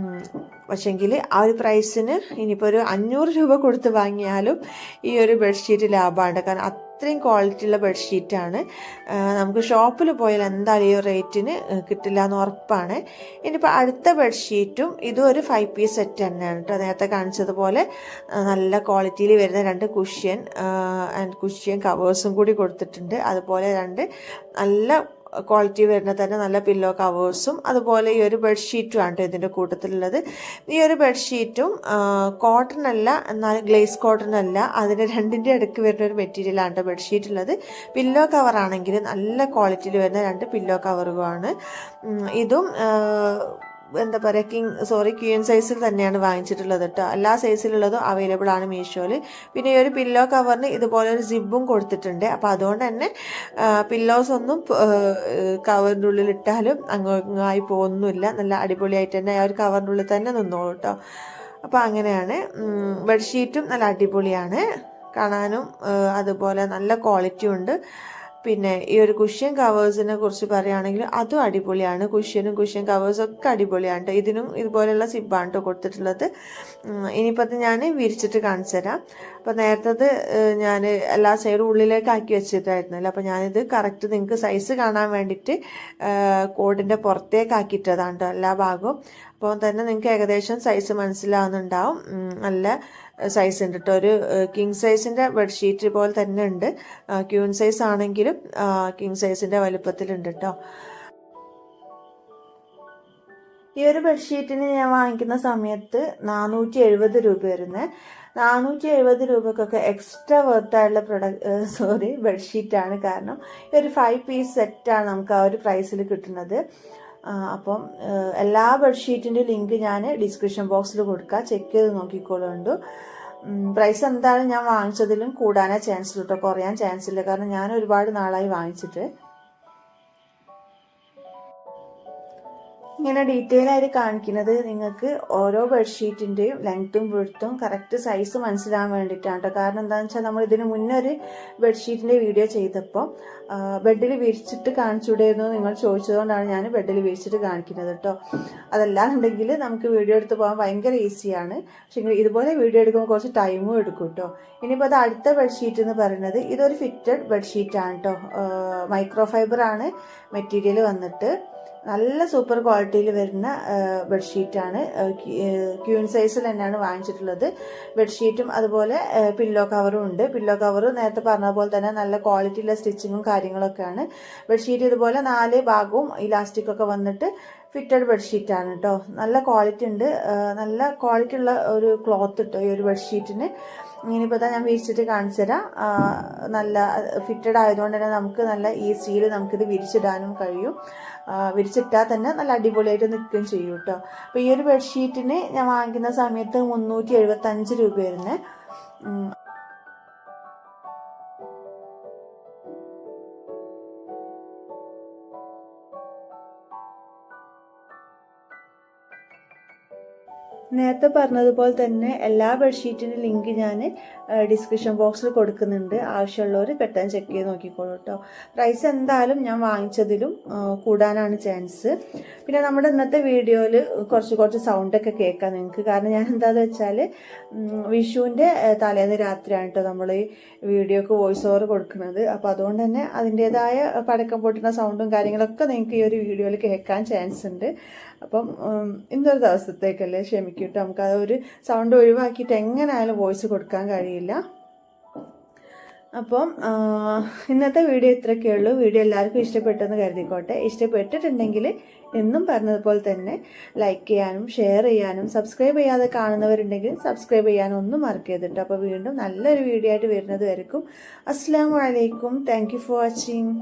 പക്ഷെങ്കിൽ ആ ഒരു പ്രൈസിന് ഇനിയിപ്പോൾ ഒരു 500 രൂപ കൊടുത്ത് വാങ്ങിയാലും ഈ ഒരു ബെഡ്ഷീറ്റ് ലാഭമാണ്. കാരണം അത്രയും ക്വാളിറ്റിയുള്ള ബെഡ്ഷീറ്റാണ്. നമുക്ക് ഷോപ്പിൽ പോയാൽ എന്തായാലും ഈ റേറ്റിന് കിട്ടില്ല എന്ന് ഉറപ്പാണ്. ഇനിയിപ്പോൾ അടുത്ത ബെഡ്ഷീറ്റും ഇതും ഒരു 5 പീസ് സെറ്റ് തന്നെയാണ് കേട്ടോ. നേരത്തെ കാണിച്ചതുപോലെ നല്ല ക്വാളിറ്റിയിൽ വരുന്ന 2 കുഷ്യൻ കവേഴ്സും കൂടി കൊടുത്തിട്ടുണ്ട്. അതുപോലെ 2 നല്ല ക്വാളിറ്റി വരുന്ന തന്നെ നല്ല പില്ലോ കവേഴ്സും അതുപോലെ ഈ ഒരു ബെഡ്ഷീറ്റും ആണ് ഇതിൻ്റെ കൂട്ടത്തിലുള്ളത്. ഈ ഒരു ബെഡ്ഷീറ്റും കോട്ടൺ അല്ല, എന്നാൽ ഗ്ലേസ് കോട്ടൺ അല്ല, അതിന് രണ്ടിൻ്റെ ഇടയ്ക്ക് വരുന്ന ഒരു മെറ്റീരിയലാണ് ബെഡ്ഷീറ്റുള്ളത്. പില്ലോ കവറാണെങ്കിൽ നല്ല ക്വാളിറ്റിയിൽ വരുന്ന 2 പില്ലോ കവറുകളാണ്. ഇതും എന്താ പറയുക ക്യൂൻ സൈസിൽ തന്നെയാണ് വാങ്ങിച്ചിട്ടുള്ളത് കേട്ടോ. എല്ലാ സൈസിലുള്ളതും അവൈലബിൾ ആണ് മീഷോയിൽ. പിന്നെ ഈ ഒരു പില്ലോ കവറിന് ഇതുപോലെ ഒരു സിബും കൊടുത്തിട്ടുണ്ട്. അപ്പോൾ അതുകൊണ്ട് തന്നെ പില്ലോസ് ഒന്നും കവറിൻ്റെ ഉള്ളിൽ ഇട്ടാലും അങ്ങായി പോകുന്നില്ല. നല്ല അടിപൊളിയായിട്ട് തന്നെ ആ ഒരു കവറിൻ്റെ ഉള്ളിൽ തന്നെ നിന്നോളൂ കേട്ടോ. അപ്പോൾ അങ്ങനെയാണ്. ബെഡ്ഷീറ്റും നല്ല അടിപൊളിയാണ് കാണാനും, അതുപോലെ നല്ല ക്വാളിറ്റി ഉണ്ട്. പിന്നെ ഈ ഒരു കുഷ്യൻ കവേഴ്സിനെ കുറിച്ച് പറയുകയാണെങ്കിൽ അതും അടിപൊളിയാണ്. കുഷ്യൻ കവേഴ്സും ഒക്കെ അടിപൊളിയാണ്. ഇതിനും ഇതുപോലെയുള്ള സിബാണ് കേട്ടോ കൊടുത്തിട്ടുള്ളത്. ഇനിയിപ്പോൾ അത് ഞാൻ വിരിച്ചിട്ട് കാണിച്ചു തരാം. അപ്പോൾ നേരത്തെ ഞാൻ എല്ലാ സൈഡും ഉള്ളിലേക്ക് ആക്കി വെച്ചിട്ടായിരുന്നല്ലോ. അപ്പോൾ ഞാനിത് കറക്റ്റ് നിങ്ങൾക്ക് സൈസ് കാണാൻ വേണ്ടിയിട്ട് കോഡിൻ്റെ പുറത്തേക്ക് ആക്കിയിട്ടതാണ് കേട്ടോ എല്ലാ ഭാഗവും. അപ്പോൾ തന്നെ നിങ്ങൾക്ക് ഏകദേശം സൈസ് മനസ്സിലാവുന്നുണ്ടാവും. നല്ല സൈസ് ഉണ്ട് കേട്ടോ. ഒരു കിങ് സൈസിൻ്റെ ബെഡ്ഷീറ്റ് പോലെ തന്നെ ഉണ്ട്. ക്യൂൻ സൈസ് ആണെങ്കിലും കിങ് സൈസിൻ്റെ വലുപ്പത്തിലുണ്ട് കേട്ടോ. ഈ ഒരു ബെഡ്ഷീറ്റിന് ഞാൻ വാങ്ങിക്കുന്ന സമയത്ത് 470 രൂപ വരുന്നത്. 470 രൂപക്കൊക്കെ എക്സ്ട്രാ വർത്തായിട്ടുള്ള ബെഡ്ഷീറ്റാണ്. കാരണം ഈ ഒരു 5 പീസ് സെറ്റാണ് നമുക്ക് ആ ഒരു പ്രൈസിൽ കിട്ടുന്നത്. അപ്പം എല്ലാ ബെഡ്ഷീറ്റിൻ്റെ ലിങ്ക് ഞാൻ ഡിസ്ക്രിപ്ഷൻ ബോക്സിൽ കൊടുക്കാം, ചെക്ക് ചെയ്ത് നോക്കിക്കോളുണ്ട്. പ്രൈസ് എന്തായാലും ഞാൻ വാങ്ങിച്ചതിലും കൂടാനേ ചാൻസ് കേട്ടോ, കുറയാൻ ചാൻസ് ഇല്ല. കാരണം ഞാൻ ഒരുപാട് നാളായി വാങ്ങിച്ചിട്ട്. ഇങ്ങനെ ഡീറ്റെയിൽ ആയിട്ട് കാണിക്കുന്നത് നിങ്ങൾക്ക് ഓരോ ബെഡ്ഷീറ്റിൻ്റെയും ലെങ്ത്തും വിഡ്ത്തും കറക്റ്റ് സൈസ് മനസ്സിലാകാൻ വേണ്ടിയിട്ടാണ് കേട്ടോ. കാരണം എന്താണെന്ന് വെച്ചാൽ നമ്മൾ ഇതിന് മുന്നേ ഒരു ബെഡ്ഷീറ്റിൻ്റെ വീഡിയോ ചെയ്തപ്പോൾ ബെഡിൽ വിരിച്ചിട്ട് കാണിച്ചുകൂടായിരുന്നു നിങ്ങൾ ചോദിച്ചതുകൊണ്ടാണ് ഞാൻ ബെഡിൽ വിരിച്ചിട്ട് കാണിക്കുന്നത് കേട്ടോ. അതല്ലാന്നുണ്ടെങ്കിൽ നമുക്ക് വീഡിയോ എടുത്ത് പോകാൻ ഭയങ്കര ഈസിയാണ്. പക്ഷേ ഇതുപോലെ വീഡിയോ എടുക്കുമ്പോൾ കുറച്ച് ടൈമും എടുക്കും കേട്ടോ. ഇനിയിപ്പോൾ അത് അടുത്ത ബെഡ്ഷീറ്റ് എന്ന് പറയുന്നത് ഇതൊരു ഫിറ്റഡ് ബെഡ്ഷീറ്റാണ് കേട്ടോ. മൈക്രോ ഫൈബർ ആണ് മെറ്റീരിയൽ വന്നിട്ട്. നല്ല സൂപ്പർ ക്വാളിറ്റിയിൽ വരുന്ന ബെഡ്ഷീറ്റാണ്. ക്യൂൻ സൈസിൽ തന്നെയാണ് വാങ്ങിച്ചിട്ടുള്ളത്. ബെഡ്ഷീറ്റും അതുപോലെ പില്ലോ കവറും ഉണ്ട്. പില്ലോ കവർ നേരത്തെ പറഞ്ഞ പോലെ തന്നെ നല്ല ക്വാളിറ്റിയുള്ള സ്റ്റിച്ചിങ്ങും കാര്യങ്ങളൊക്കെയാണ്. ബെഡ്ഷീറ്റ് ഇതുപോലെ 4 ഭാഗവും ഇലാസ്റ്റിക്കൊക്കെ വന്നിട്ട് ഫിറ്റഡ് ബെഡ്ഷീറ്റാണ് കേട്ടോ. നല്ല ക്വാളിറ്റി ഉണ്ട്. നല്ല ക്വാളിറ്റി ഉള്ള ഒരു ക്ലോത്ത് കിട്ടും ഈ ഒരു ബെഡ്ഷീറ്റിന്. ഇനിയിപ്പോൾ ഞാൻ വിരിച്ചിട്ട് കാണിച്ചു തരാം. നല്ല ഫിറ്റഡ് ആയതുകൊണ്ട് തന്നെ നമുക്ക് നല്ല ഈസിയിൽ നമുക്കിത് വിരിച്ചിടാനും കഴിയും. വിരിച്ചിട്ടാൽ തന്നെ നല്ല അടിപൊളിയായിട്ട് നിൽക്കുകയും ചെയ്യും കേട്ടോ. അപ്പോൾ ഈ ഒരു ബെഡ്ഷീറ്റിന് ഞാൻ വാങ്ങിക്കുന്ന സമയത്ത് 375 രൂപ വരുന്നത്. നേരത്തെ പറഞ്ഞതുപോലെ തന്നെ എല്ലാ ബെഡ്ഷീറ്റിൻ്റെ ലിങ്ക് ഞാൻ ഡിസ്ക്രിപ്ഷൻ ബോക്സിൽ കൊടുക്കുന്നുണ്ട്. ആവശ്യമുള്ളവർ പെട്ടെന്ന് ചെക്ക് ചെയ്ത് നോക്കിക്കോളൂ കേട്ടോ. പ്രൈസ് എന്തായാലും ഞാൻ വാങ്ങിച്ചതിലും കൂടാനാണ് ചാൻസ്. പിന്നെ നമ്മുടെ ഇന്നത്തെ വീഡിയോയിൽ കുറച്ച് സൗണ്ടൊക്കെ കേൾക്കാം നിങ്ങൾക്ക്. കാരണം ഞാൻ എന്താണെന്ന് വെച്ചാൽ വിഷുവിൻ്റെ തലേന്ന് രാത്രിയാണ് കേട്ടോ നമ്മൾ ഈ വീഡിയോക്ക് വോയിസ് ഓവർ കൊടുക്കുന്നത്. അപ്പോൾ അതുകൊണ്ട് തന്നെ അതിൻ്റേതായ പടക്കം പൊട്ടുന്ന സൗണ്ടും കാര്യങ്ങളൊക്കെ നിങ്ങൾക്ക് ഈ ഒരു വീഡിയോയിൽ കേൾക്കാൻ ചാൻസ് ഉണ്ട്. അപ്പം ഇന്നൊരു ദിവസത്തേക്കല്ലേ, ക്ഷമിക്കൂട്ടോ. നമുക്ക് ആ ഒരു സൗണ്ട് ഒഴിവാക്കിയിട്ട് എങ്ങനെയായാലും വോയിസ് കൊടുക്കാൻ കഴിയില്ല. അപ്പം ഇന്നത്തെ വീഡിയോ ഇത്രയൊക്കെ ഉള്ളൂ. വീഡിയോ എല്ലാവർക്കും ഇഷ്ടപ്പെട്ടെന്ന് കരുതിക്കോട്ടെ. ഇഷ്ടപ്പെട്ടിട്ടുണ്ടെങ്കിൽ എന്നും പറഞ്ഞതുപോലെ തന്നെ ലൈക്ക് ചെയ്യാനും ഷെയർ ചെയ്യാനും സബ്സ്ക്രൈബ് ചെയ്യാതെ കാണുന്നവരുണ്ടെങ്കിൽ സബ്സ്ക്രൈബ് ചെയ്യാനും ഒന്നും മറക്കരുത് കേട്ടോ. അപ്പോൾ വീണ്ടും നല്ലൊരു വീഡിയോ ആയിട്ട് വരുന്നത് വരെക്കും അസ്സലാമു അലൈക്കും. Thank you for watching.